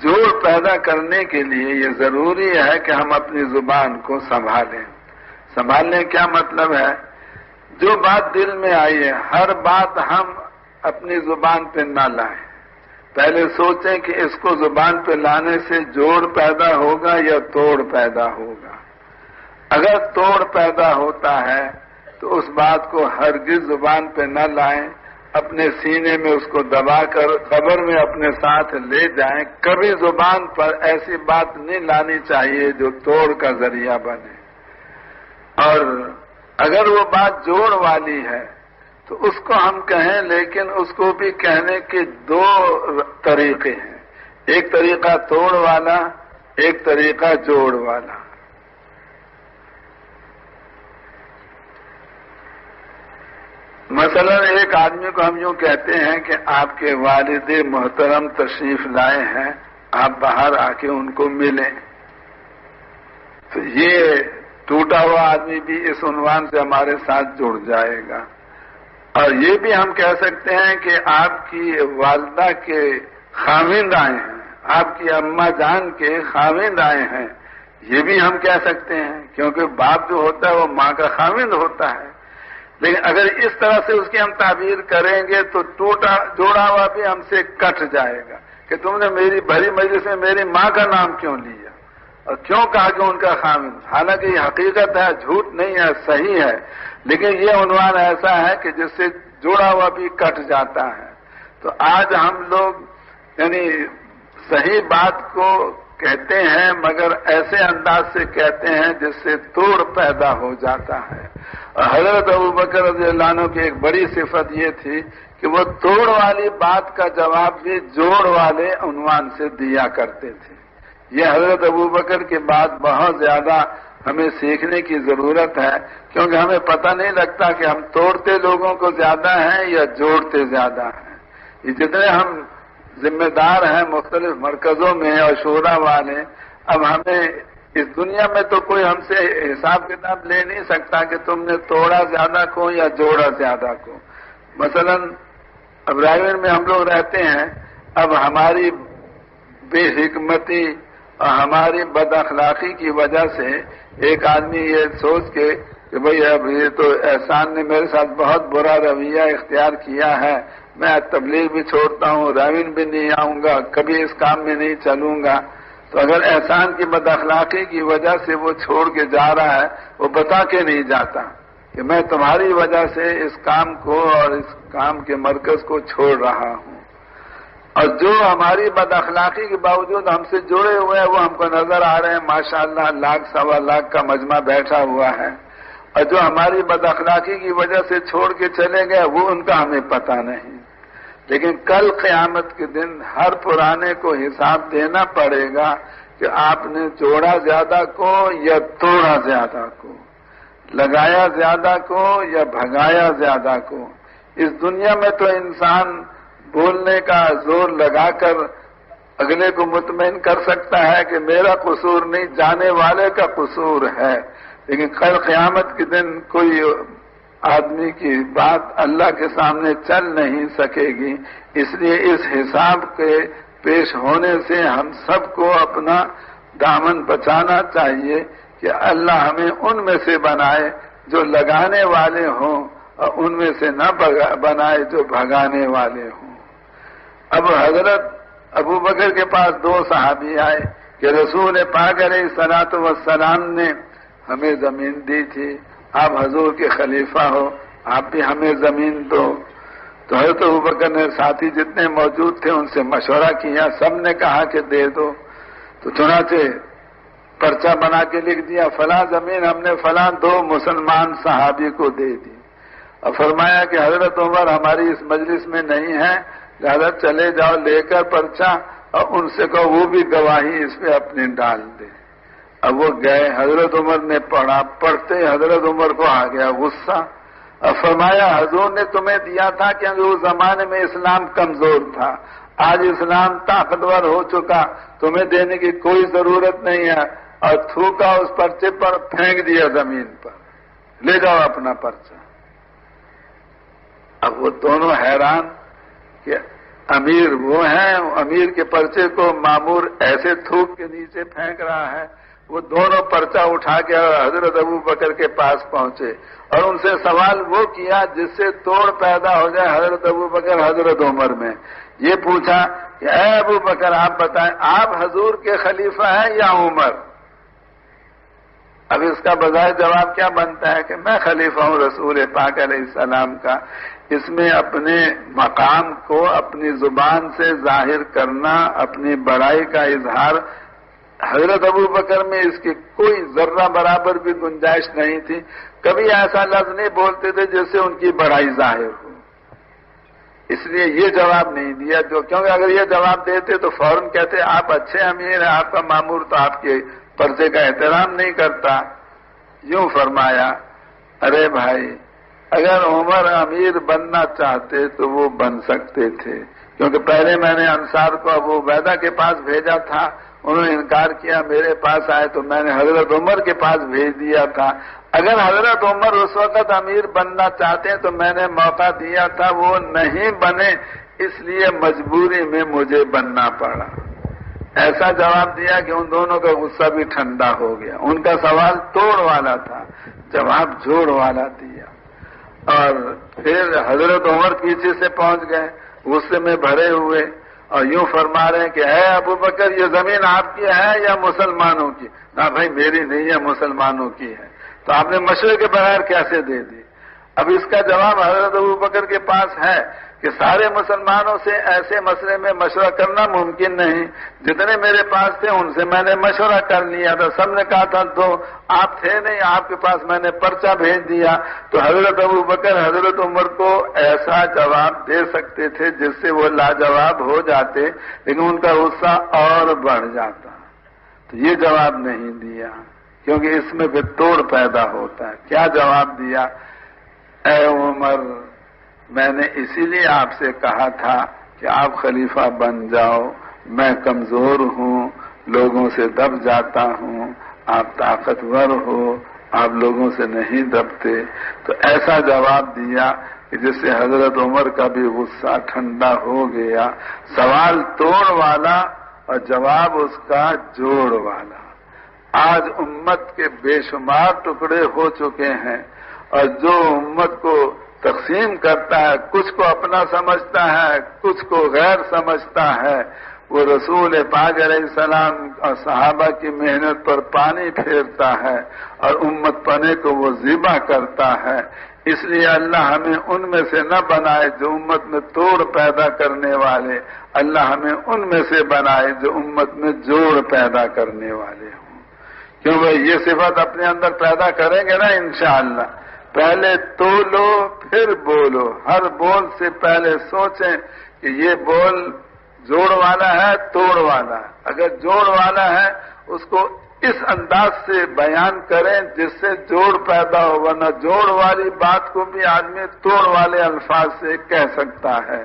جوڑ پیدا کرنے کے لیے یہ ضروری ہے کہ ہم اپنی زبان کو سنبھالیں. سنبھالنے کیا مطلب ہے؟ جو بات دل میں آئی ہے ہر بات ہم اپنی زبان پہ نہ لائیں. پہلے سوچیں کہ اس کو زبان پہ لانے سے جوڑ پیدا ہوگا یا توڑ پیدا ہوگا. اگر توڑ پیدا ہوتا ہے تو اس بات کو ہرگز زبان پہ نہ لائیں، اپنے سینے میں اس کو دبا کر قبر میں اپنے ساتھ لے جائیں. کبھی زبان پر ایسی بات نہیں لانی چاہیے جو توڑ کا ذریعہ بنے. اور اگر وہ بات جوڑ والی ہے تو اس کو ہم کہیں، لیکن اس کو بھی کہنے کے دو طریقے ہیں. ایک طریقہ توڑ والا، ایک طریقہ جوڑ والا. مثلا ایک آدمی کو ہم یوں کہتے ہیں کہ آپ کے والد محترم تشریف لائے ہیں، آپ باہر آ کے ان کو ملیں. تو یہ ٹوٹا ہوا آدمی بھی اس عنوان سے ہمارے ساتھ جڑ جائے گا. اور یہ بھی ہم کہہ سکتے ہیں کہ آپ کی والدہ کے خاوند آئے ہیں، آپ کی اماں جان کے خاوند آئے ہیں، یہ بھی ہم کہہ سکتے ہیں، کیونکہ باپ جو ہوتا ہے وہ ماں کا خاوند ہوتا ہے. لیکن اگر اس طرح سے اس کی ہم تعبیر کریں گے تو جوڑا ہوا بھی ہم سے کٹ جائے گا کہ تم نے میری بھری مجلس میں میری ماں کا نام کیوں لیا اور کیوں کہا کہ ان کا خاوند. حالانکہ یہ حقیقت ہے، جھوٹ نہیں ہے، صحیح ہے، لیکن یہ عنوان ایسا ہے کہ جس سے جوڑا ہوا بھی کٹ جاتا ہے. تو آج ہم لوگ یعنی صحیح بات کو کہتے ہیں مگر ایسے انداز سے کہتے ہیں جس سے توڑ پیدا ہو جاتا ہے. اور حضرت ابوبکر رضی اللہ عنہ کی ایک بڑی صفت یہ تھی کہ وہ توڑ والی بات کا جواب بھی جوڑ والے عنوان سے دیا کرتے تھے. یہ حضرت ابوبکر کی بات بہت زیادہ ہمیں سیکھنے کی ضرورت ہے، کیونکہ ہمیں پتہ نہیں لگتا کہ ہم توڑتے لوگوں کو زیادہ ہیں یا جوڑتے زیادہ ہیں. یہ جتنے ہم ذمہ دار ہیں مختلف مرکزوں میں اور شورا والے، اب ہمیں اس دنیا میں تو کوئی ہم سے حساب کتاب لے نہیں سکتا کہ تم نے توڑا زیادہ کو یا جوڑا زیادہ کو. مثلا اب رائے میں ہم لوگ رہتے ہیں، اب ہماری بے حکمتی اور ہماری بد اخلاقی کی وجہ سے ایک آدمی یہ سوچ کے کہ بھئی اب یہ تو احسان نے میرے ساتھ بہت برا رویہ اختیار کیا ہے، میں تبلیغ بھی چھوڑتا ہوں، راوین بھی نہیں آؤں گا، کبھی اس کام میں نہیں چلوں گا. تو اگر احسان کی بد اخلاقی کی وجہ سے وہ چھوڑ کے جا رہا ہے، وہ بتا کے نہیں جاتا کہ میں تمہاری وجہ سے اس کام کو اور اس کام کے مرکز کو چھوڑ رہا ہوں. اور جو ہماری بد اخلاقی کے باوجود ہم سے جڑے ہوئے ہیں وہ ہم کو نظر آ رہے ہیں، ماشاءاللہ لاکھ سوا لاکھ کا مجمع بیٹھا ہوا ہے. اور جو ہماری بد اخلاقی کی وجہ سے چھوڑ کے چلے گئے وہ ان کا ہمیں پتہ نہیں. لیکن کل قیامت کے دن ہر پرانے کو حساب دینا پڑے گا کہ آپ نے جوڑا زیادہ کو یا توڑا زیادہ کو، لگایا زیادہ کو یا بھگایا زیادہ کو. اس دنیا میں تو انسان بولنے کا زور لگا کر اگلے کو مطمئن کر سکتا ہے کہ میرا قصور نہیں، جانے والے کا قصور ہے. لیکن کل قیامت کے دن کوئی آدمی کی بات اللہ کے سامنے چل نہیں سکے گی. اس لیے اس حساب کے پیش ہونے سے ہم سب کو اپنا دامن بچانا چاہیے کہ اللہ ہمیں ان میں سے بنائے جو لگانے والے ہوں اور ان میں سے نہ بنائے جو بھگانے والے ہوں. اب حضرت ابوبکر کے پاس دو صحابی آئے کہ رسول پاک علیہ الصلوۃ والسلام نے ہمیں زمین دی تھی، آپ حضور کے خلیفہ ہو، آپ بھی ہمیں زمین دو. تو حضرت ابوبکر نے ساتھی جتنے موجود تھے ان سے مشورہ کیا، سب نے کہا کہ دے دو. تو چنانچہ پرچہ بنا کے لکھ دیا فلاں زمین ہم نے فلاں دو مسلمان صحابی کو دے دی. اور فرمایا کہ حضرت عمر ہماری اس مجلس میں نہیں ہے، لہذا چلے جاؤ لے کر پرچہ اور ان سے کہو وہ بھی گواہی اس پہ اپنی ڈال دے. اب وہ گئے، حضرت عمر نے پڑھا، پڑھتے حضرت عمر کو آ گیا غصہ اور فرمایا حضور نے تمہیں دیا تھا کیونکہ اس زمانے میں اسلام کمزور تھا، آج اسلام طاقتور ہو چکا، تمہیں دینے کی کوئی ضرورت نہیں ہے. اور تھوکا اس پرچے پر، پھینک دیا زمین پر، لے جاؤ اپنا پرچہ. اب وہ دونوں حیران کہ امیر وہ ہیں، امیر کے پرچے کو مامور ایسے تھوک کے نیچے پھینک رہا ہے، وہ دونوں پرچہ اٹھا کے حضرت ابو بکر کے پاس پہنچے اور ان سے سوال وہ کیا جس سے توڑ پیدا ہو جائے حضرت ابو بکر حضرت عمر میں۔ یہ پوچھا کہ اے ابو بکر آپ بتائیں آپ حضور کے خلیفہ ہیں یا عمر؟ اب اس کا بظاہر جواب کیا بنتا ہے کہ میں خلیفہ ہوں رسول پاک علیہ السلام کا۔ اس میں اپنے مقام کو اپنی زبان سے ظاہر کرنا، اپنی بڑائی کا اظہار، حضرت ابو بکر میں اس کی کوئی ذرہ برابر بھی گنجائش نہیں تھی۔ کبھی ایسا لفظ نہیں بولتے تھے جس سے ان کی بڑائی ظاہر ہو، اس لیے یہ جواب نہیں دیا کیونکہ اگر یہ جواب دیتے تو فوراً کہتے آپ اچھے امیر ہیں، آپ کا مامور تو آپ کے پرچے کا احترام نہیں کرتا۔ یوں فرمایا ارے بھائی اگر عمر امیر بننا چاہتے تو وہ بن سکتے تھے، کیونکہ پہلے میں نے انصار کو ابو عبیدہ کے پاس بھیجا تھا، انہوں نے انکار کیا، میرے پاس آئے تو میں نے حضرت عمر کے پاس بھیج دیا تھا۔ اگر حضرت عمر اس وقت امیر بننا چاہتے ہیں تو میں نے موقع دیا تھا، وہ نہیں بنے، اس لیے مجبوری میں مجھے بننا پڑا۔ ایسا جواب دیا کہ ان دونوں کا غصہ بھی ٹھنڈا ہو گیا۔ ان کا سوال توڑ والا تھا، جواب جوڑ والا دیا۔ اور پھر حضرت عمر پیچھے سے پہنچ گئے غصے میں بھرے ہوئے اور یوں فرما رہے ہیں کہ اے ابو بکر یہ زمین آپ کی ہے یا مسلمانوں کی؟ نہ بھائی میری نہیں ہے، مسلمانوں کی ہے۔ تو آپ نے مشورے کے بغیر کیسے دے دی؟ اب اس کا جواب حضرت ابو بکر کے پاس ہے کہ سارے مسلمانوں سے ایسے مسئلے میں مشورہ کرنا ممکن نہیں، جتنے میرے پاس تھے ان سے میں نے مشورہ کر لیا تھا، سب نے کہا تھا تو آپ تھے نہیں، آپ کے پاس میں نے پرچہ بھیج دیا۔ تو حضرت ابو بکر حضرت عمر کو ایسا جواب دے سکتے تھے جس سے وہ لاجواب ہو جاتے، لیکن ان کا غصہ اور بڑھ جاتا، تو یہ جواب نہیں دیا کیونکہ اس میں پھر توڑ پیدا ہوتا ہے۔ کیا جواب دیا؟ اے عمر میں نے اسی لیے آپ سے کہا تھا کہ آپ خلیفہ بن جاؤ، میں کمزور ہوں، لوگوں سے دب جاتا ہوں، آپ طاقتور ہو، آپ لوگوں سے نہیں دبتے۔ تو ایسا جواب دیا کہ جس سے حضرت عمر کا بھی غصہ ٹھنڈا ہو گیا۔ سوال توڑ والا اور جواب اس کا جوڑ والا۔ آج امت کے بے شمار ٹکڑے ہو چکے ہیں اور جو امت کو تقسیم کرتا ہے، کچھ کو اپنا سمجھتا ہے، کچھ کو غیر سمجھتا ہے، وہ رسول پاک علیہ السلام اور صحابہ کی محنت پر پانی پھیرتا ہے اور امت پنے کو وہ ذبح کرتا ہے۔ اس لیے اللہ ہمیں ان میں سے نہ بنائے جو امت میں توڑ پیدا کرنے والے، اللہ ہمیں ان میں سے بنائے جو امت میں جوڑ پیدا کرنے والے ہوں۔ کیوں بھائی یہ صفت اپنے اندر پیدا کریں گے نا انشاءاللہ۔ پہلے تولو پھر بولو، ہر بول سے پہلے سوچیں کہ یہ بول جوڑ والا ہے توڑ والا ہے۔ اگر جوڑ والا ہے اس کو اس انداز سے بیان کریں جس سے جوڑ پیدا ہو، ورنہ جوڑ والی بات کو بھی آدمی توڑ والے الفاظ سے کہہ سکتا ہے۔